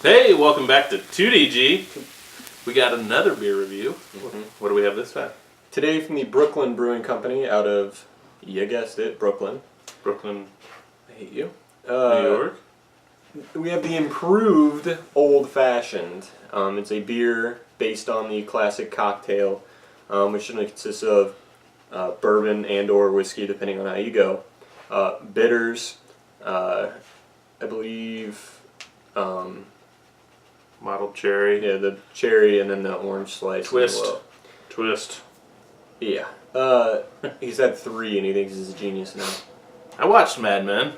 Hey, welcome back to 2DG. We got another beer review. What do we have this time? Today from the Brooklyn Brewing Company out of, you guessed it, Brooklyn. Brooklyn, I hate you. New York. We have the improved Old Fashioned. It's a beer based on the classic cocktail, which generally consists of bourbon and or whiskey, depending on how you go. Bitters, I believe... Mottled cherry. Yeah, the cherry and then the orange slice. Twist. As well. Twist. Yeah. He's had 3 and he thinks he's a genius now. I watched Mad Men.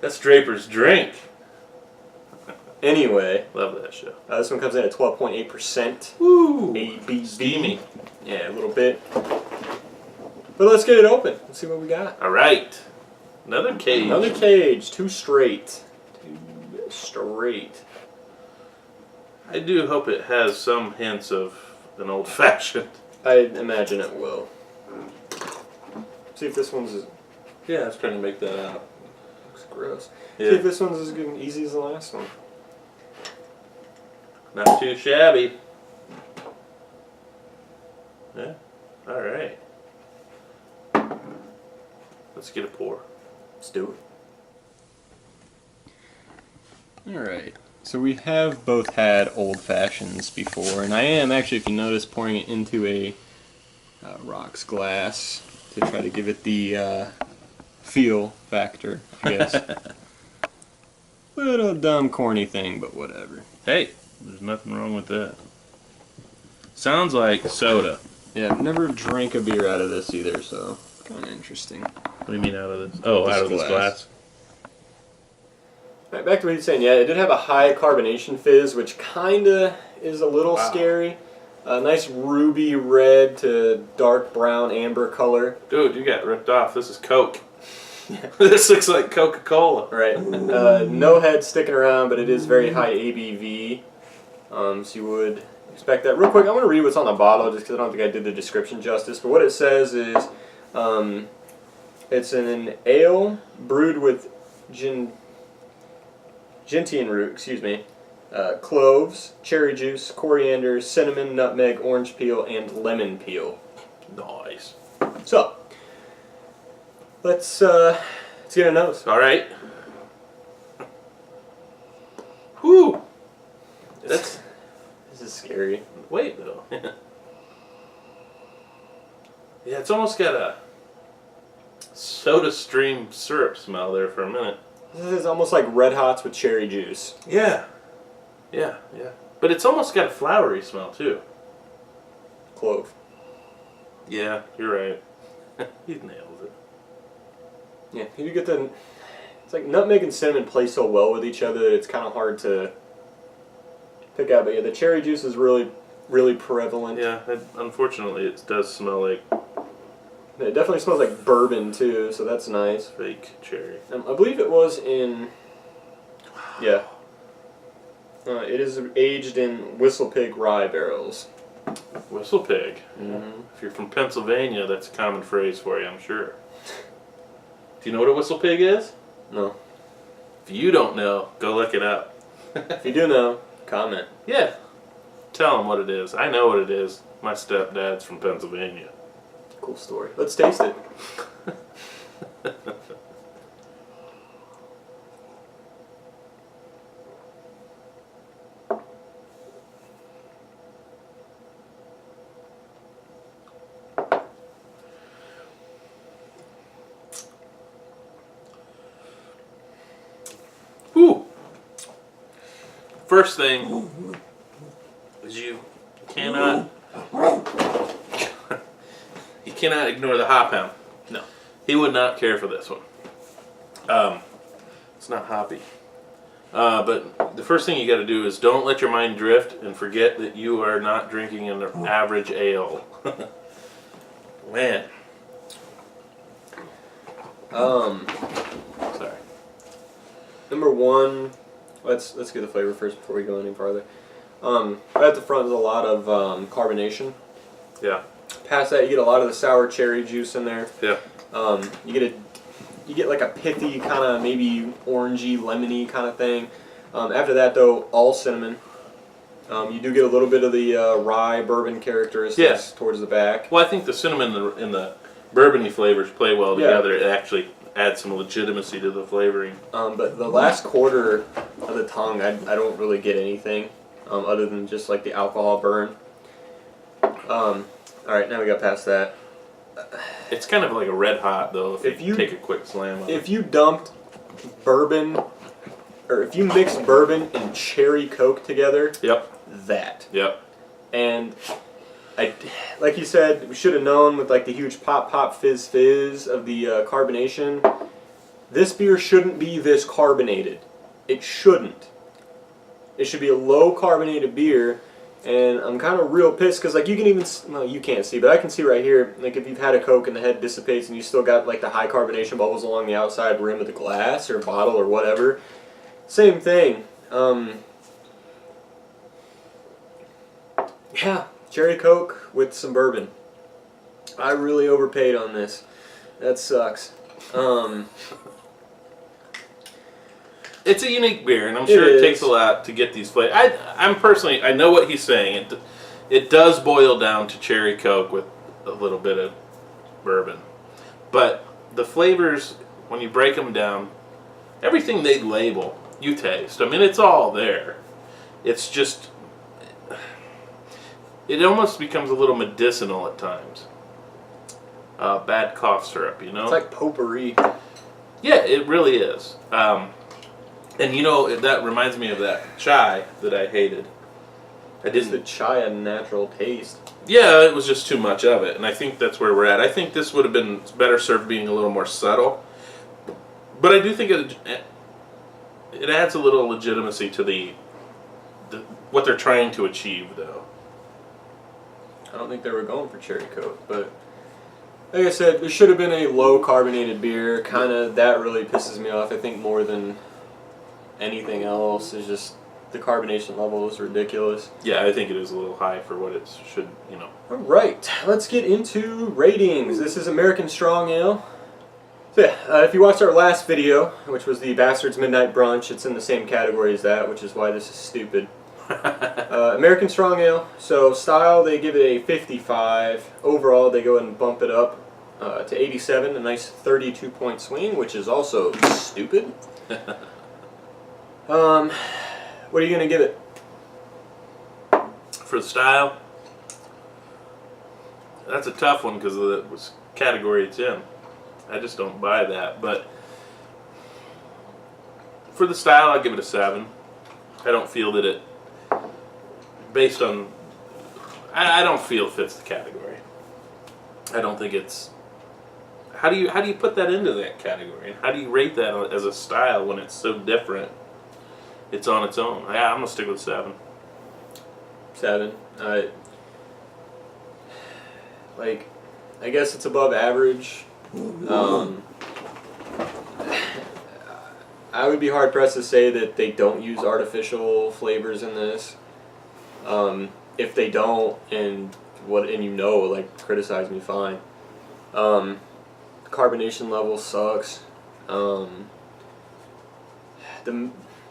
That's Draper's drink. Anyway. Love that show. This one comes in at 12.8%. Woo! ABV. Steamy. Yeah, a little bit. But let's get it open. Let's see what we got. Alright. Another cage. Another cage. 2 straight. 2 straight. I do hope it has some hints of an old-fashioned. I imagine it will. See if this one's as... Yeah, I was trying to make that out. Looks gross. Yeah. See if this one's as good and easy as the last one. Not too shabby. Yeah. Alright. Let's get a pour. Let's do it. Alright. So we have both had Old Fashions before, and I am actually, if you notice, pouring it into a rocks glass to try to give it the feel factor, I guess. Little dumb corny thing, but whatever. Hey, there's nothing wrong with that. Sounds like soda. Yeah, I've never drank a beer out of this either, so kind of interesting. What do you mean out of this? Oh, out of this glass. Right, back to what you were saying, yeah, it did have a high carbonation fizz, which kind of is a little scary. A nice ruby red to dark brown amber color. Dude, you got ripped off. This is Coke. This looks like Coca-Cola. Right. No head sticking around, but it is very high ABV. So you would expect that. Real quick, I'm going to read what's on the bottle, just because I don't think I did the description justice. But what it says is, it's an ale brewed with gentian root, cloves, cherry juice, coriander, cinnamon, nutmeg, orange peel, and lemon peel. Nice. So, let's get a nose. All right. Whew. This is scary. Wait, though. Yeah, it's almost got a soda stream syrup smell there for a minute. This is almost like Red Hots with cherry juice. Yeah. Yeah, yeah. But it's almost got a flowery smell, too. Clove. Yeah, you're right. He nailed it. Yeah, you get the... It's like nutmeg and cinnamon play so well with each other that it's kind of hard to pick out. But yeah, the cherry juice is really, really prevalent. Yeah, unfortunately it does smell like It definitely smells like bourbon too, so that's nice. fake cherry. I believe it was in... Yeah. It is aged in Whistle Pig rye barrels. Whistle pig. Mm-hmm. If you're from Pennsylvania, that's a common phrase for you, I'm sure. Do you know what a whistle pig is? No. If you don't know, go look it up. If you do know, comment. Yeah. Tell them what it is. I know what it is. My stepdad's from Pennsylvania. Cool story. Let's taste it. Whew. First thing is you cannot ignore the hop hound. No, he would not care for this one. It's not hoppy. But the first thing you got to do is don't let your mind drift and forget that you are not drinking an average ale. Man. Sorry. Number one, let's get the flavor first before we go any farther. Right at the front is a lot of carbonation. Yeah. Past that, you get a lot of the sour cherry juice in there. Yeah. You get like a pithy kind of maybe orangey, lemony kind of thing. After that, though, all cinnamon. You do get a little bit of the rye bourbon characteristics towards the back. Well, I think the cinnamon and the bourbony flavors play well together. It actually adds some legitimacy to the flavoring. But the last quarter of the tongue, I don't really get anything other than just like the alcohol burn. All right, now we got past that. It's kind of like a red hot though. If you take a quick slam. If you dumped bourbon, or if you mixed bourbon and cherry Coke together, that. Yep. And like you said, we should have known with like the huge pop fizz of the carbonation. This beer shouldn't be this carbonated. It shouldn't. It should be a low carbonated beer. And I'm kind of real pissed because like you can even, well, you can't see, but I can see right here, like if you've had a Coke and the head dissipates and you still got like the high carbonation bubbles along the outside rim of the glass or bottle or whatever. Same thing. Yeah, cherry Coke with some bourbon. I really overpaid on this. That sucks. It's a unique beer, and I'm sure it takes a lot to get these flavors. I'm personally, I know what he's saying. It does boil down to cherry Coke with a little bit of bourbon. But the flavors, when you break them down, everything they label, you taste. I mean, it's all there. It's just, it almost becomes a little medicinal at times. Bad cough syrup, you know? It's like potpourri. Yeah, it really is. And you know, that reminds me of that chai that I hated. Is the chai a natural taste? Yeah, it was just too much of it, and I think that's where we're at. I think this would have been better served being a little more subtle. But I do think it adds a little legitimacy to the what they're trying to achieve, though. I don't think they were going for cherry Coke, but like I said, it should have been a low carbonated beer. Kind of that really pisses me off. I think more than anything else is just the carbonation level is ridiculous. Yeah, I think it is a little high for what it should, you know. All right, let's get into ratings. This is American Strong Ale. So yeah, if you watched our last video, which was the Bastards Midnight Brunch, it's in the same category as that, which is why this is stupid. American Strong Ale. So style, they give it a 55. Overall, they go ahead and bump it up to 87, a nice 32-point swing, which is also stupid. What are you going to give it? For the style, that's a tough one because of the category it's in. I just don't buy that. But for the style, I give it a 7. I don't feel that it, based on, I don't feel it fits the category. I don't think it's. How do you put that into that category? And how do you rate that as a style when it's so different? It's on its own. Yeah, I'm gonna stick with 7. 7. Like, I guess it's above average. I would be hard pressed to say that they don't use artificial flavors in this. If they don't, and you know, like, criticize me, fine. Carbonation level sucks.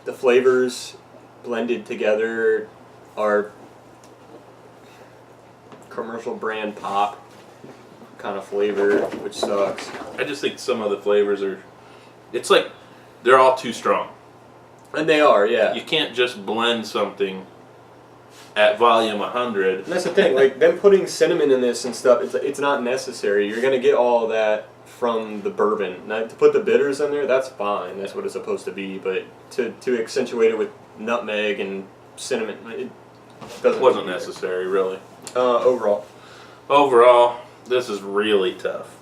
The flavors blended together are commercial brand pop kind of flavor, which sucks. I just think some of the flavors are, it's like they're all too strong. And they are, yeah. You can't just blend something at volume 100. And that's the thing, like them putting cinnamon in this and stuff, it's not necessary. You're going to get all of that from the bourbon. Now, to put the bitters in there, that's fine. That's what it's supposed to be. But to accentuate it with nutmeg and cinnamon, it wasn't necessary, really. Overall, this is really tough.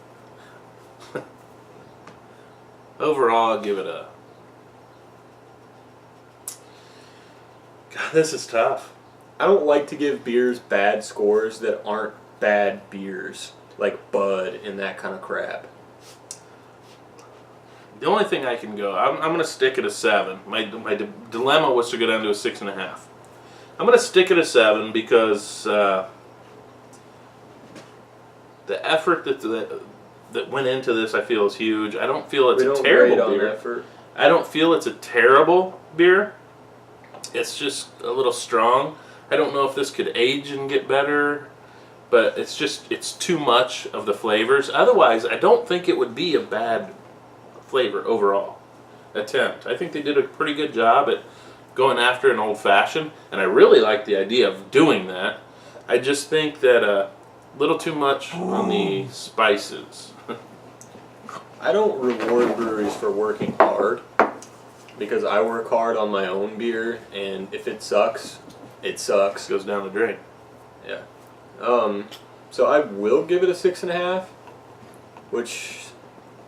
Overall, I'll give it a. God, this is tough. I don't like to give beers bad scores that aren't bad beers, like Bud and that kind of crap. The only thing I can go, I'm going to stick at a 7. My dilemma was to go down to a 6.5. I'm going to stick at a 7 because the effort that went into this, I feel, is huge. I don't feel it's a terrible beer. Effort. I don't feel it's a terrible beer. It's just a little strong. I don't know if this could age and get better, but it's too much of the flavors. Otherwise, I don't think it would be a bad flavor overall attempt. I think they did a pretty good job at going after an old fashioned, and I really like the idea of doing that. I just think that a little too much on the spices. I don't reward breweries for working hard, because I work hard on my own beer, and if it sucks, it sucks. Goes down the drain. Yeah. So I will give it a 6.5, which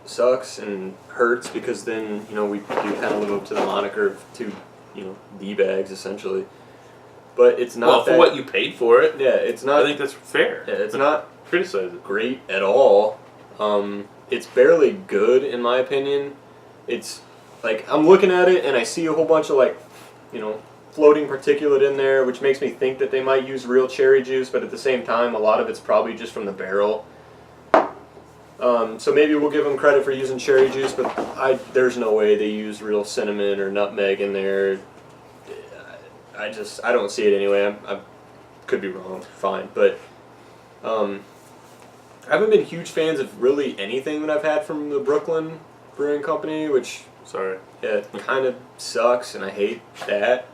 sucks and hurts because then, you know, we do kind of live up to the moniker of two, you know, D-bags essentially. But it's not well, for what you paid for it. Yeah, it's not. I think that's fair. Yeah, it's not criticize it. Great at all. It's barely good in my opinion. It's like I'm looking at it and I see a whole bunch of like, you know, floating particulate in there, which makes me think that they might use real cherry juice, but at the same time, a lot of it's probably just from the barrel. So maybe we'll give them credit for using cherry juice, but there's no way they use real cinnamon or nutmeg in there. I don't see it anyway. I could be wrong, fine, but I haven't been huge fans of really anything that I've had from the Brooklyn Brewing Company, which it kind of sucks, and I hate that.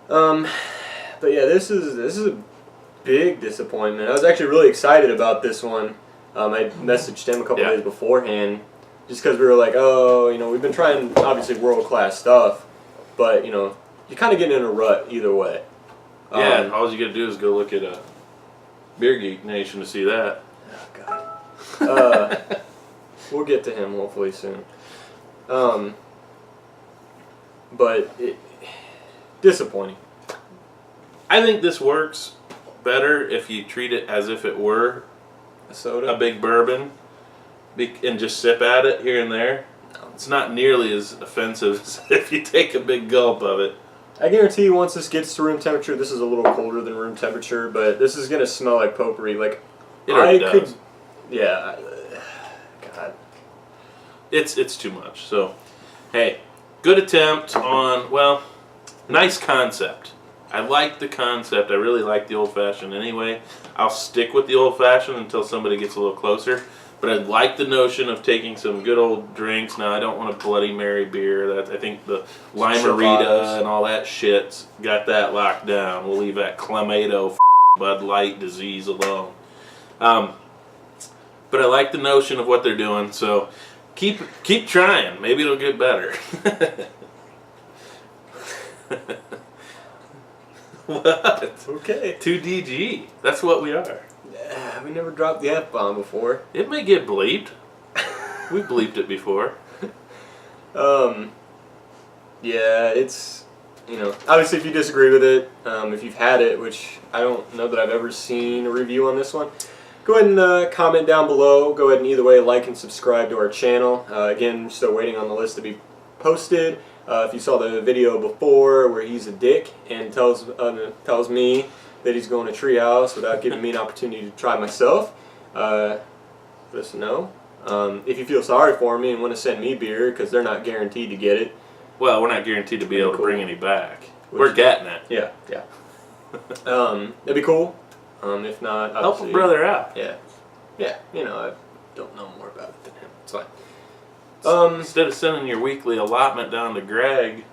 But yeah, this is a big disappointment. I was actually really excited about this one. I messaged him a couple days beforehand, just because we were like, oh, you know, we've been trying obviously world-class stuff, but you know, you kind of get in a rut either way. Yeah, all you gotta do is go look at Beer Geek Nation to see that. Oh God. We'll get to him hopefully soon. But disappointing. I think this works better if you treat it as if it were soda, a big bourbon, and just sip at it here and there. It's not nearly as offensive as if you take a big gulp of it. I guarantee you once this gets to room temperature, this is a little colder than room temperature, but this is going to smell like potpourri. Like, it already does. Yeah. God. It's too much. So, hey, good attempt on, well, nice concept. I like the concept. I really like the old-fashioned anyway. I'll stick with the old-fashioned until somebody gets a little closer. But I like the notion of taking some good old drinks. Now, I don't want a Bloody Mary beer. I think the Limerita and all that shit's got that locked down. We'll leave that Clamato Bud Light disease alone. But I like the notion of what they're doing. So keep trying. Maybe it'll get better. What? Okay. 2DG. That's what we are. We never dropped the F-bomb before. It may get bleeped. We bleeped it before. Yeah, it's, you know, obviously if you disagree with it, if you've had it, which I don't know that I've ever seen a review on this one, go ahead and comment down below. Go ahead and either way like and subscribe to our channel. Again, still waiting on the list to be posted. If you saw the video before where he's a dick and tells me that he's going to Treehouse without giving me an opportunity to try myself, let us know. If you feel sorry for me and want to send me beer, because they're not guaranteed to get it. Well, we're not guaranteed to be able to bring any back. We're getting it. Yeah, yeah. That'd be cool. If not, help a brother out. Yeah, yeah. You know, I don't know more about it than him. It's fine. Instead of sending your weekly allotment down to Greg,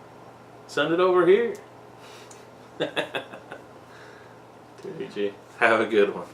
send it over here. 2DG. Have a good one.